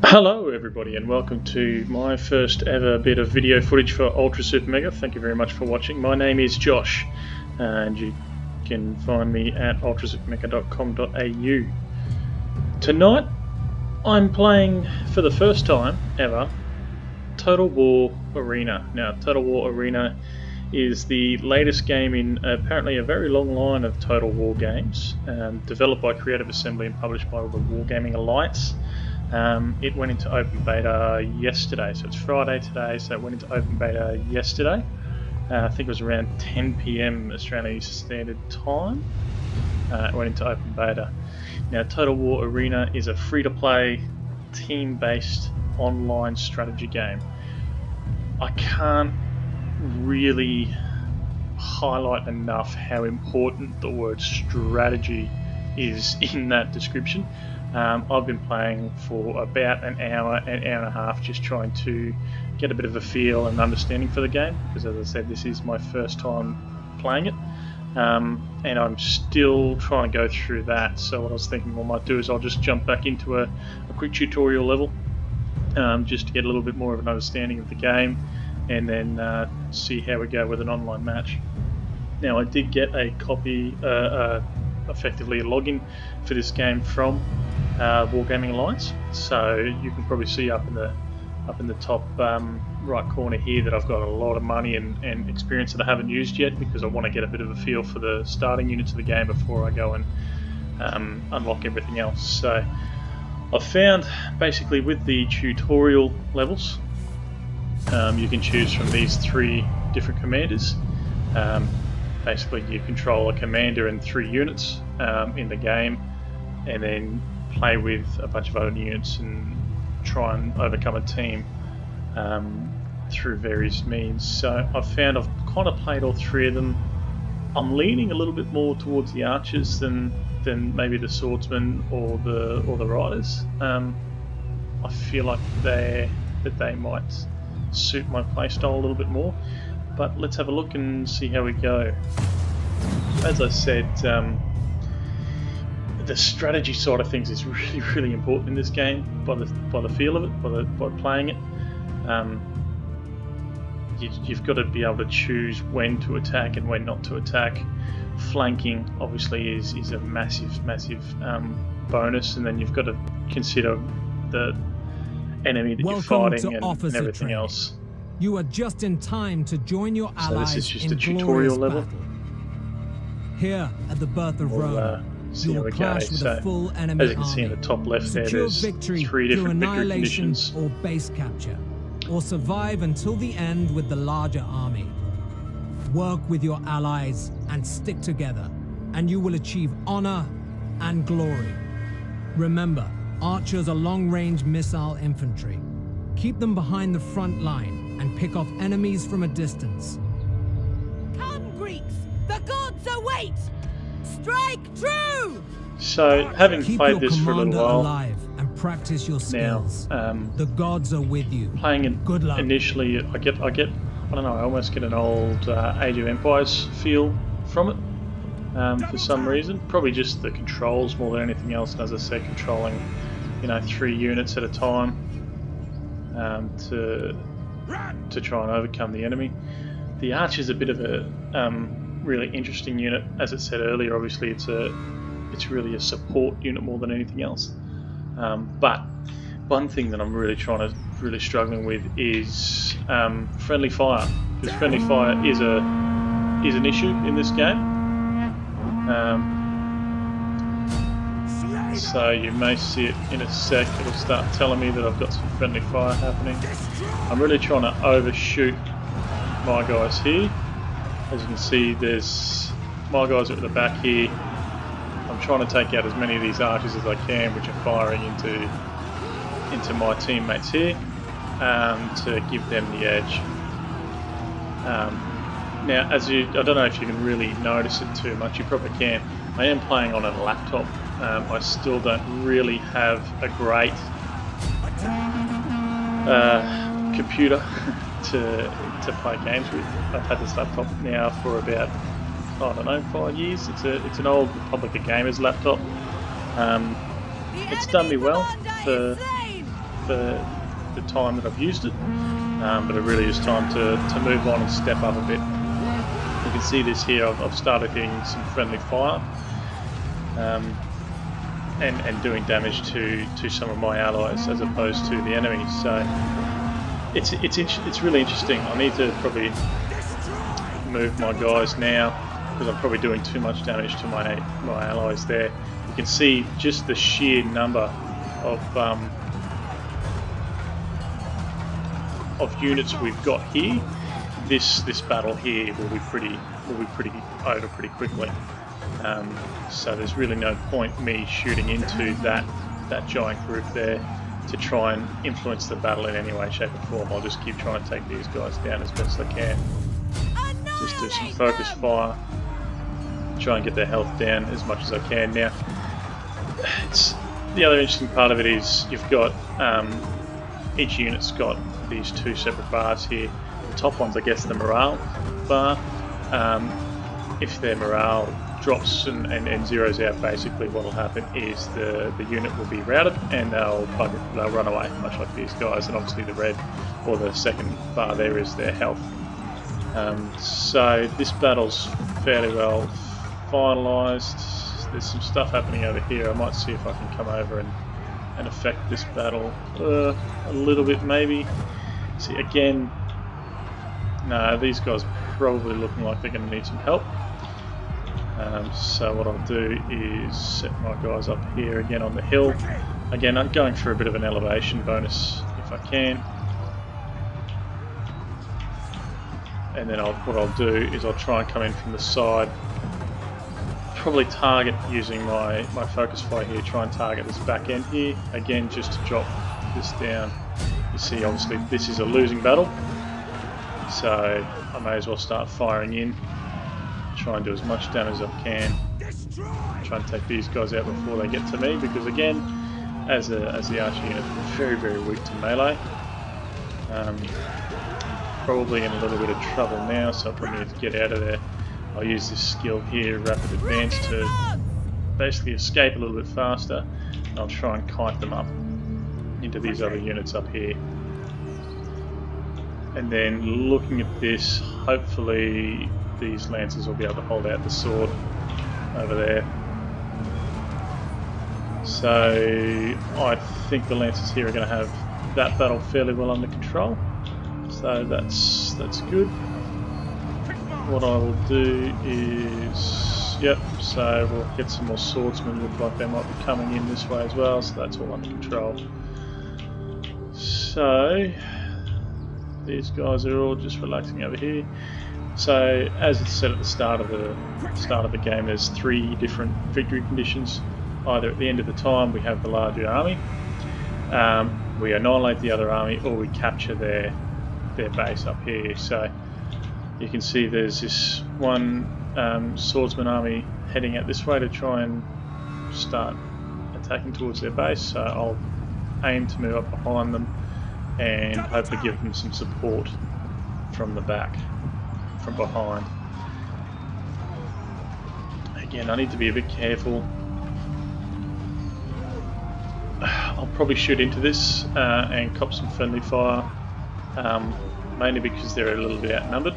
Hello everybody and welcome to my first ever bit of video footage for Ultra Super Mega. Thank you very much for watching. My name is Josh and you can find me at ultrasupermega.com.au. Tonight I'm playing for the first time ever Total War Arena. Now Total War Arena is the latest game in apparently a very long line of Total War games, developed by Creative Assembly and published by the Wargaming Alliance. It went into open beta yesterday, so it's Friday today, so it went into open beta yesterday. I think it was around 10 PM Australian Standard Time. It went into open beta. Now Total War Arena is a free-to-play, team-based online strategy game. I can't really highlight enough how important the word strategy is in that description. I've been playing for about an hour and a half, just trying to get a bit of a feel and understanding for the game, because as I said, this is my first time playing it, and I'm still trying to go through that. So what I was thinking I might do is I'll just jump back into a quick tutorial level, just to get a little bit more of an understanding of the game, and then see how we go with an online match. Now I did get a copy, effectively a login for this game from Wargaming Alliance, so you can probably see up in the top right corner here that I've got a lot of money and experience that I haven't used yet, because I want to get a bit of a feel for the starting units of the game before I go and unlock everything else. So I've found basically with the tutorial levels, you can choose from these three different commanders. Basically you control a commander and 3 units in the game, and then play with a bunch of other units and try and overcome a team through various means. So I've found I've kind of played all 3 of them. I'm leaning a little bit more towards the archers than maybe the swordsmen or the riders. I feel like they might suit my playstyle a little bit more, but let's have a look and see how we go. As I said, the strategy side of things is really important in this game. By the feel of it, by playing it, you've got to be able to choose when to attack and when not to attack. Flanking obviously is a massive bonus, and then you've got to consider the enemy that you're fighting and everything else. You are just in time to join your allies. So this is just a tutorial level. Battle. Here at the birth of Rome, you will clash with a full enemy as you can see in the top left there, there's 3 different victory conditions. Or base capture, or survive until the end with the larger army. Work with your allies and stick together, and you will achieve honor and glory. Remember, archers are long-range missile infantry. Keep them behind the front line and pick off enemies from a distance. Come, Greeks! The gods await! Strike true! So, having played this for a little while alive and practice your skills. now, the gods are with you. Playing it Good luck. initially, I don't know, I almost get an old Age of Empires feel from it for some reason. Probably just the controls more than anything else. And as I said, controlling 3 units at a time to try and overcome the enemy. The archer's a bit of a really interesting unit. As I said earlier, obviously it's really a support unit more than anything else. But one thing that I'm really struggling with is friendly fire, because friendly fire is an issue in this game. So you may see it in a sec. It'll start telling me that I've got some friendly fire happening. I'm really trying to overshoot my guys here. As you can see, there's my guys are at the back here. I'm trying to take out as many of these archers as I can, which are firing into my teammates here, to give them the edge. Now, I don't know if you can really notice it too much. You probably can. I am playing on a laptop. I still don't really have a great computer to play games with. I've had this laptop now for about, I don't know, 5 years. It's an old Republic of Gamers laptop. It's done me well for the time that I've used it, but it really is time to move on and step up a bit. You can see this here, I've started getting some friendly fire and doing damage to some of my allies as opposed to the enemy. So it's really interesting. I need to probably move my guys now because I'm probably doing too much damage to my allies there. You can see just the sheer number of units we've got here. This battle here will be pretty over pretty quickly. So there's really no point me shooting into that giant group there to try and influence the battle in any way, shape or form. I'll just keep trying to take these guys down as best I can. Just do some focus fire, try and get their health down as much as I can. Now, the other interesting part of it is you've got each unit's got these two separate bars here. The top one's, I guess, the morale bar. If their morale drops and zeroes out, basically what will happen is the unit will be routed and they'll run away, much like these guys. And obviously the red, or the second bar there, is their health. So this battle's fairly well finalised. There's some stuff happening over here. I might see if I can come over and affect this battle a little bit maybe. See, again, no, these guys are probably looking like they're going to need some help. So what I'll do is set my guys up here again on the hill. Again, I'm going for a bit of an elevation bonus if I can. And then what I'll do is I'll try and come in from the side. Probably target using my focus fire here, try and target this back end here. Again, just to drop this down. You see, obviously this is a losing battle. So I may as well start firing in. Try and do as much damage as I can. Try and take these guys out before they get to me, because again, as the archer unit, very, very weak to melee. Probably in a little bit of trouble now, so I probably need to get out of there. I'll use this skill here, Rapid Advance, to basically escape a little bit faster. And I'll try and kite them up into these other units up here. And then looking at this, hopefully these lancers will be able to hold out the sword over there. So I think the lancers here are going to have that battle fairly well under control. So that's good. What I will do is, yep, so we'll get some more swordsmen. Look like they might be coming in this way as well, so that's all under control. So these guys are all just relaxing over here. So as it's said at the start of the game, there's 3 different victory conditions. Either at the end of the time we have the larger army, we annihilate the other army, or we capture their base up here. So you can see there's this one swordsman army heading out this way to try and start attacking towards their base. So I'll aim to move up behind them and hopefully give them some support from the back, from behind. Again, I need to be a bit careful. I'll probably shoot into this and cop some friendly fire, mainly because they're a little bit outnumbered.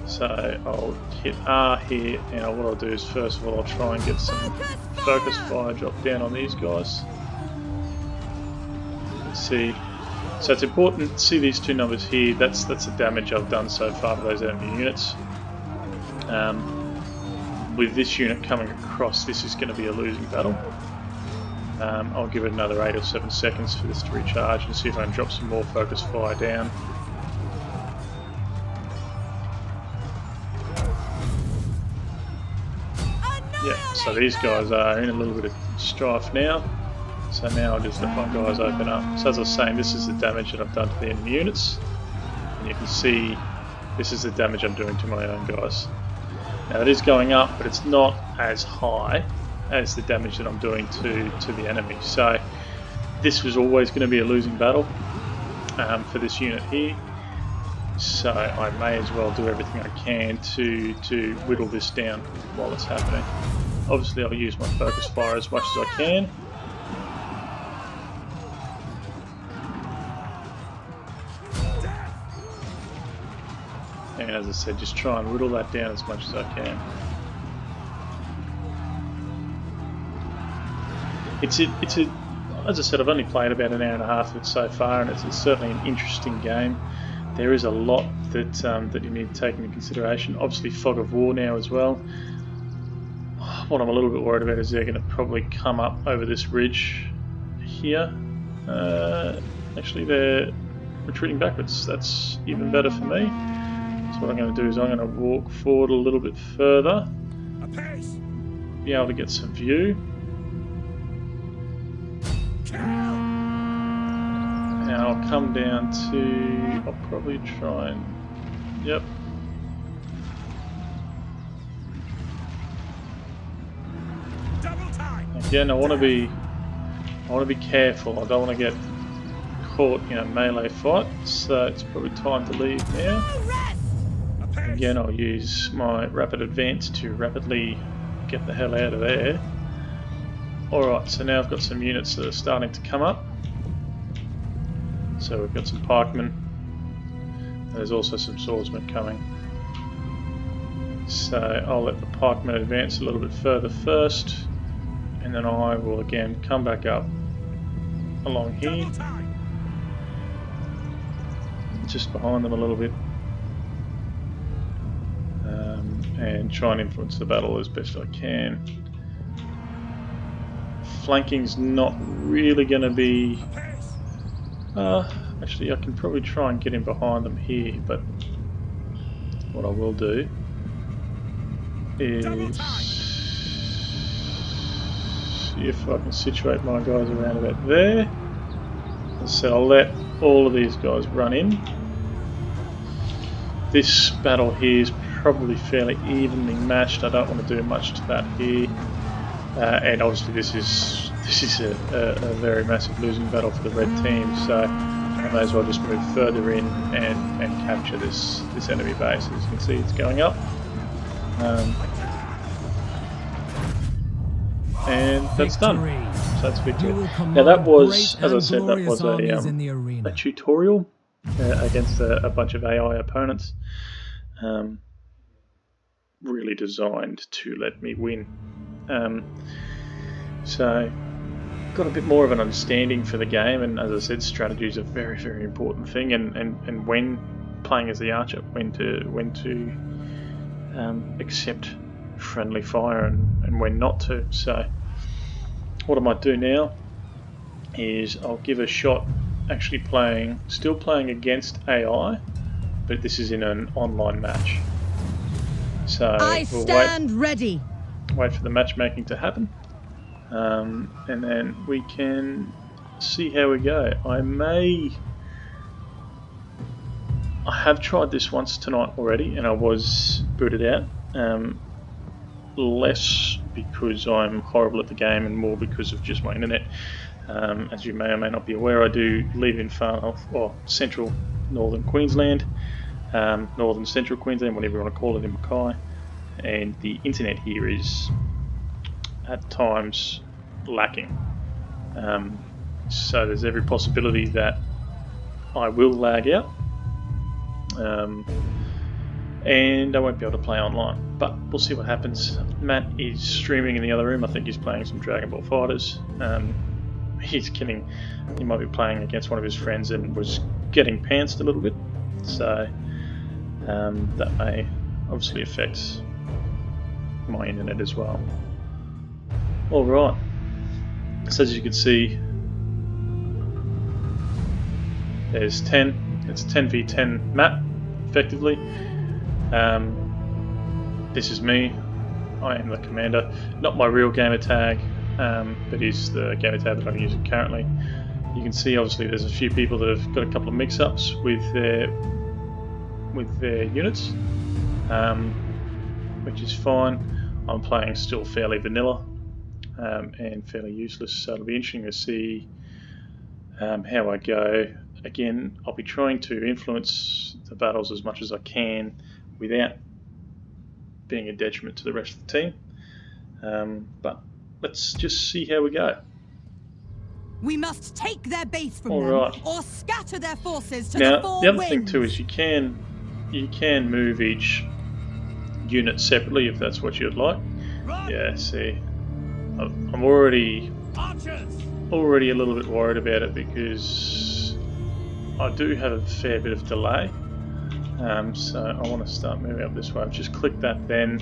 So I'll hit R here, and what I'll do is first of all I'll try and get some focus fire drop down on these guys. Let's see. So it's important to see these 2 numbers here. That's the damage I've done so far to those enemy units. With this unit coming across, this is going to be a losing battle. I'll give it another 8 or 7 seconds for this to recharge and see if I can drop some more focus fire down. Yeah, so these guys are in a little bit of strife now. So now I'll just let my guys open up. So as I was saying, this is the damage that I've done to the enemy units. And you can see this is the damage I'm doing to my own guys. Now it is going up, but it's not as high as the damage that I'm doing to the enemy. So this was always going to be a losing battle for this unit here. So I may as well do everything I can to whittle this down while it's happening. Obviously I'll use my focus fire as much as I can. And as I said, just try and whittle that down as much as I can. As I said, I've only played about an hour and a half of it so far, and it's certainly an interesting game. There is a lot that that you need to take into consideration. Obviously, fog of war now as well. What I'm a little bit worried about is they're going to probably come up over this ridge here. Actually, they're retreating backwards. That's even better for me. So what I'm going to do is I'm going to walk forward a little bit further, be able to get some view. Now I'll come down to, I'll probably try and, yep. Again, I want to be careful. I don't want to get caught in a melee fight, so it's probably time to leave now. Again, I'll use my rapid advance to rapidly get the hell out of there. Alright, so now I've got some units that are starting to come up. So we've got some pikemen. There's also some swordsmen coming. So I'll let the pikemen advance a little bit further first, and then I will again come back up along here, just behind them a little bit, and try and influence the battle as best I can. Flanking's not really going to be... actually I can probably try and get in behind them here, but what I will do is see if I can situate my guys around about there. So I'll let all of these guys run in. This battle here is probably fairly evenly matched. I don't want to do much to that here. And obviously this is a very massive losing battle for the red team, so I may as well just move further in and capture this enemy base. As you can see, it's going up, and that's done. So that's victory. Now that was, as I said, that was a tutorial against a bunch of AI opponents, really designed to let me win. So got a bit more of an understanding for the game, and as I said, strategy is a very, very important thing, and when playing as the archer, when to accept friendly fire and when not to. So what I might do now is I'll give a shot actually still playing against AI, but this is in an online match. So we'll wait for the matchmaking to happen, and then we can see how we go. I have tried this once tonight already, and I was booted out, less because I'm horrible at the game and more because of just my internet. As you may or may not be aware, I do live in central northern Queensland, northern central Queensland, whatever you want to call it, in Mackay, and the internet here is at times lacking. So there's every possibility that I will lag out, and I won't be able to play online, but we'll see what happens. Matt is streaming in the other room. I think he's playing some Dragon Ball Fighters. He might be playing against one of his friends and was getting pantsed a little bit, so that may obviously affect my internet as well. Alright, so as you can see, there's 10, it's a 10v10 map, effectively. This is me, I am the commander, not my real gamer tag, but is the gamer tag that I'm using currently. You can see obviously there's a few people that have got a couple of mix-ups with their units, which is fine. I'm playing still fairly vanilla and fairly useless, so it'll be interesting to see how I go. Again, I'll be trying to influence the battles as much as I can without being a detriment to the rest of the team, but let's just see how we go. We must take their base from them, or scatter their forces to the other thing too is you can you can move each unit separately if that's what you'd like. Yeah, see, I'm already a little bit worried about it because I do have a fair bit of delay. So I want to start moving up this way. I've just clicked that then,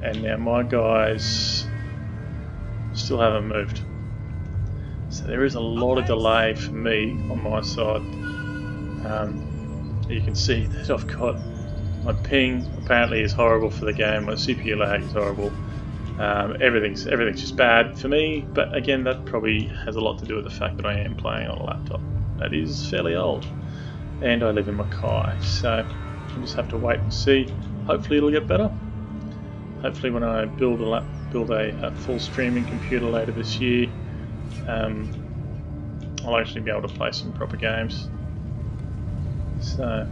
and now my guys still haven't moved. So there is a lot of delay for me on my side. You can see that I've got my ping apparently is horrible for the game. My CPU lag is horrible. Everything's just bad for me. But again, that probably has a lot to do with the fact that I am playing on a laptop that is fairly old, and I live in Mackay. So I just have to wait and see. Hopefully it'll get better. Hopefully when I build a full streaming computer later this year, I'll actually be able to play some proper games. So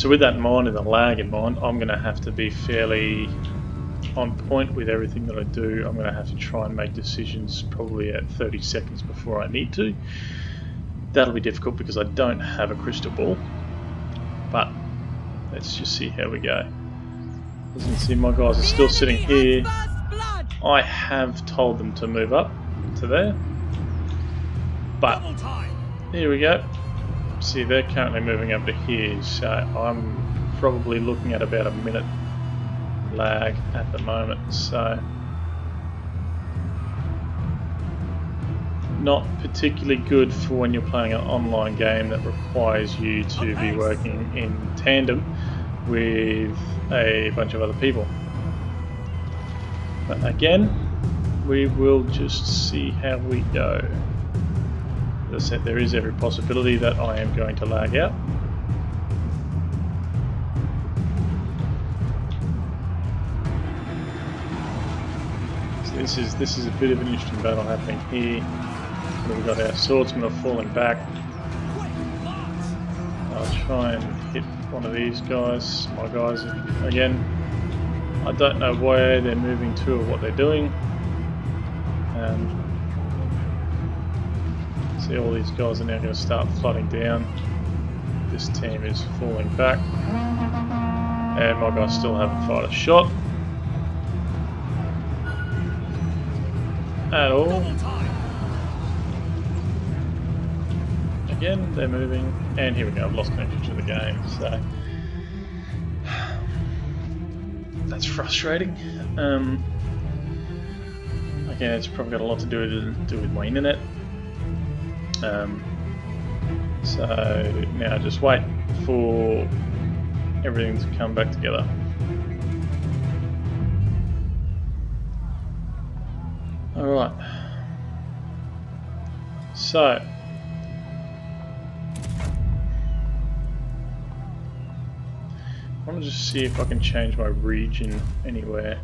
with that in mind and the lag in mind, I'm going to have to be fairly on point with everything that I do. I'm going to have to try and make decisions probably at 30 seconds before I need to. That'll be difficult because I don't have a crystal ball, but let's just see how we go. As you can see, my guys are still sitting here. I have told them to move up to there, but here we go. See, they're currently moving over to here, so I'm probably looking at about a minute lag at the moment, so not particularly good for when you're playing an online game that requires you to be working in tandem with a bunch of other people. But again, we will just see how we go. As I said, there is every possibility that I am going to lag out. So this is a bit of an interesting battle happening here. We've got our swordsmen are falling back. I'll try and hit one of these guys, my guys again. I don't know where they're moving to or what they're doing. See, all these guys are now going to start flooding down. This team is falling back, and my guys still haven't fired a shot at all. Again, they're moving, and here we go. I've lost connection to the game, so that's frustrating. Again, it's probably got a lot to do with my internet. So now just wait for everything to come back together. Alright, so I want to just see if I can change my region anywhere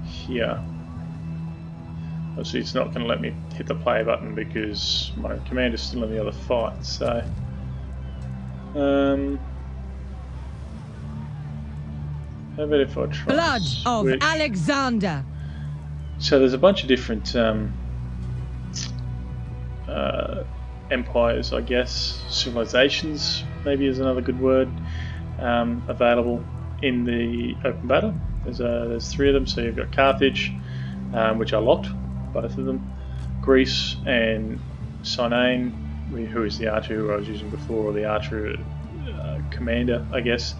here. Obviously it's not going to let me hit the play button because my command is still in the other fight, so how about if I try Blood of Alexander. So there's a bunch of different empires, I guess, civilizations maybe is another good word, available in the open beta. There's 3 of them, so you've got Carthage, which are locked, both of them, Greece and Sinane, who is the archer who I was using before, or the archer commander, I guess,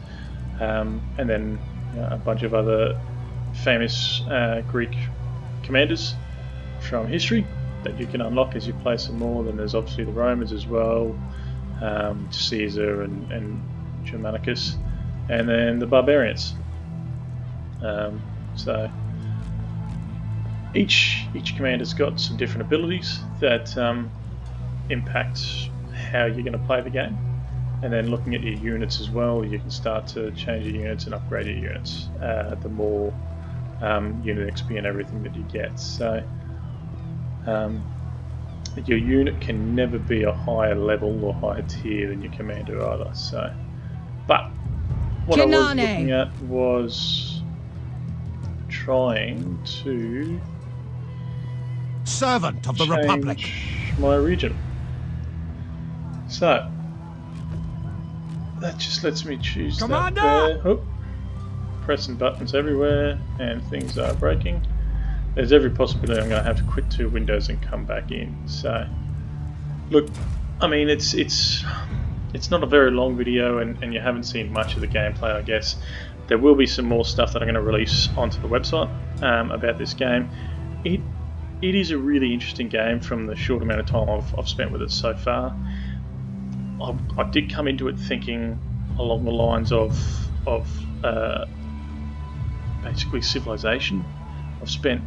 and then a bunch of other famous Greek commanders from history that you can unlock as you play some more. Then there's obviously the Romans as well, Caesar and Germanicus, and then the barbarians. So each commander's got some different abilities that impact how you're going to play the game. And then looking at your units as well, you can start to change your units and upgrade your units the more unit XP and everything that you get. So your unit can never be a higher level or higher tier than your commander either. So, but what I was looking at was trying to servant of the Republic my region. So that just lets me choose Commander! that there. Oh, pressing buttons everywhere and things are breaking. There's every possibility I'm going to have to quit 2 windows and come back in. So, look, I mean, it's not a very long video, and you haven't seen much of the gameplay, I guess. There will be some more stuff that I'm going to release onto the website about this game. It is a really interesting game from the short amount of time I've spent with it so far. I did come into it thinking along the lines of basically Civilization. I've spent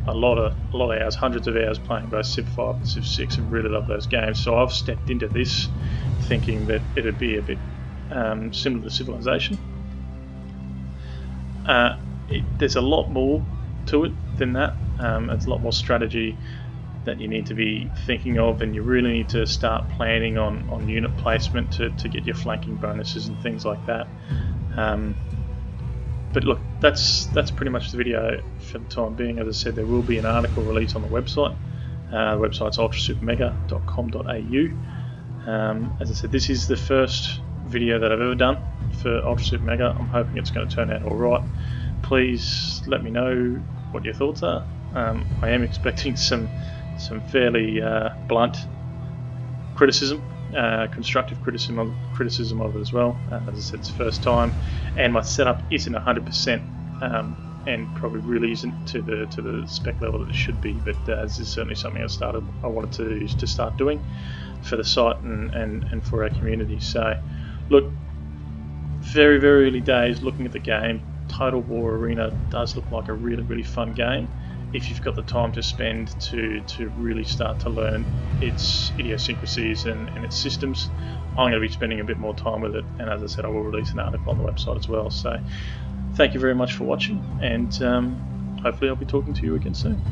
a lot of hours, hundreds of hours playing both Civ 5 and Civ 6, and really love those games. So I've stepped into this thinking that it'd be a bit similar to Civilization. There's a lot more to it than that. It's a lot more strategy that you need to be thinking of, and you really need to start planning on unit placement to get your flanking bonuses and things like that. But look, that's pretty much the video for the time being. As I said, there will be an article released on the website. The website's ultrasupermega.com.au. As I said, this is the first video that I've ever done for Ultra Super Mega. I'm hoping it's going to turn out alright. Please let me know what your thoughts are. I am expecting some fairly blunt criticism, constructive criticism of it as well. As I said, it's the first time, and my setup isn't 100%, and probably really isn't to the spec level that it should be. But this is certainly something I wanted to start doing for the site and for our community. So, look, very early days looking at the game. Total War Arena does look like a really fun game if you've got the time to spend to really start to learn its idiosyncrasies and its systems. I'm going to be spending a bit more time with it, and as I said, I will release an article on the website as well. So thank you very much for watching, and hopefully I'll be talking to you again soon.